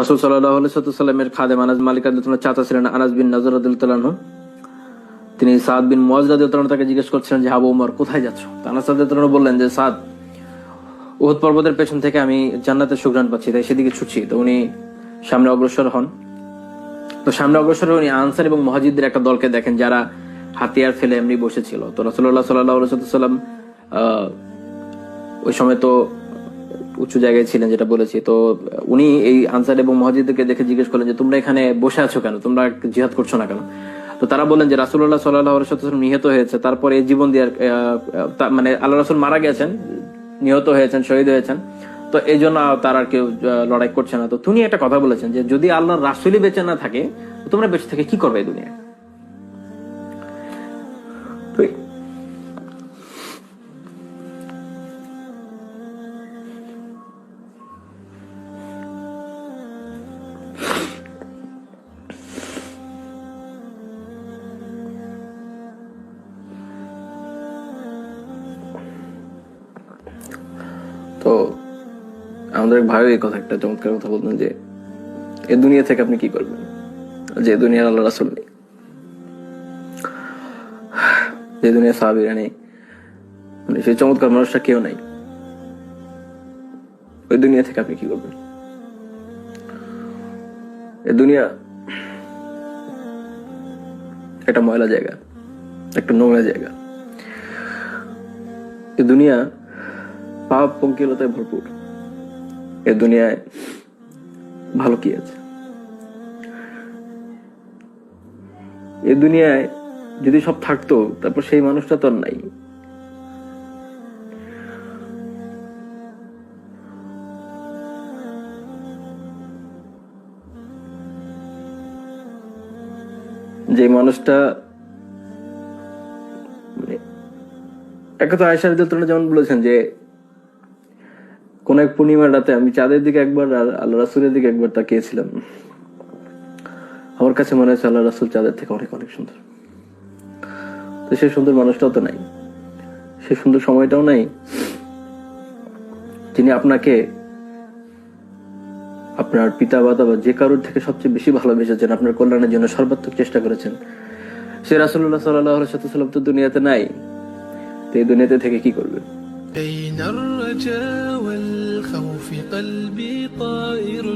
রাসূল সাল্লাল্লাহু আলাইহি ওয়াসাল্লামের খাদেম আনাস মালিক রাদিয়াল্লাহু আনহু চাচা ছিলেন আনাস বিন নাজর রাদিয়াল্লাহু আনহু। তিনি সাদ বিন মুআজ রাদিয়াল্লাহু আনহু তাকে জিজ্ঞেস করছিলেন যে আবু ওমর কোথায় যাচ্ছ? আনাস রাদিয়াল্লাহু আনহু বললেন যে সাদ, উহুদ পর্বতের পেছন থেকে আমি জান্নাতের সুঘ্রাণ পাচ্ছি, তাই সেদিকে ছুটছি। তো উনি সামনে অগ্রসর হন। তো সামনে অগ্রসর উনি আনসার এবং মুহাজিরদের একটা দলকে দেখেন যারা হাতিয়ার ফেলে এমনি বসেছিল। তো রাসূলুল্লাহ সাল্লাল্লাহু আলাইহি ওয়াসাল্লাম ওই সময় তো উঁচু জায়গায় ছিলেন যেটা বলেছি। তো উনি এই আনসার এবং মুহাজিরদেরকে দেখে জিজ্ঞেস করলেন যে তোমরা এখানে বসে আছো কেন, তোমরা জিহাদ করছো না কেন? তো তারা বললেন যে রাসূলুল্লাহ সাল্লাল্লাহু আলাইহি ওয়াসাল্লাম নিহত হয়েছে, তারপরে জীবন দিয়ে মানে আল্লাহ রাসূল মারা গেছেন, নিহত হয়েছেন, শহীদ হয়েছেন, তো এই জন্য তারা আর কেউ লড়াই করছে না। তো তিনি একটা কথা বলেছেন যে যদি আল্লাহর রাসূলই বেঁচে না থাকে তোমরা বেঁচে থেকে কি করবে এই দুনিয়ায়? তো আমাদের ভাই এই কথা একটা চমৎকার কথা বলতেন যে এই দুনিয়া থেকে আপনি কি করবেন, যে দুনিয়ার আল্লাহ রাসূল নেই, যে দুনিয়া সাহাবীরা নেই, মানে সেই চমৎকার মানুষটা কেউ নাই, ওই দুনিয়া থেকে আপনি কি করবেন? এই দুনিয়া একটা ময়লা জায়গা, একটা নোংরা জায়গা। এই দুনিয়া পাপ পঙ্কিলতায় ভরপুর। এ দুনিয়ায় ভালো কি আছে? এ দুনিয়ায় যদি সব থাকতো তারপর সেই মানুষটা তো আর নাই। যে মানুষটা একথা আয়েশা রাদিয়াল্লাহু আনহা যেমন বলেছেন যে কোন এক পূর্ণিমার রাতে আমি চাঁদের দিকে একবার আর আল্লাহ রাসূলের দিকে একবার তাকিয়েছিলাম। আমার কাছে মনে হয়েছে আল্লাহ রাসূল চাঁদের থেকে অনেক অনেক সুন্দর। তো সেই সুন্দর মানুষটাও তো নাই, সেই সুন্দর সময়টাও নাই যিনি আপনাকে আপনার পিতা মাতা বা যে কারোর থেকে সবচেয়ে বেশি ভালোবেসেছেন, আপনার কল্যাণের জন্য সর্বাত্মক চেষ্টা করেছেন। সে রাসূলুল্লাহ সাল্লাল্লাহু আলাইহি ওয়াসাল্লাম তো দুনিয়াতে নাই। তো এই দুনিয়াতে থেকে কি করবে? بين الرجاء والخوف قلبي طائر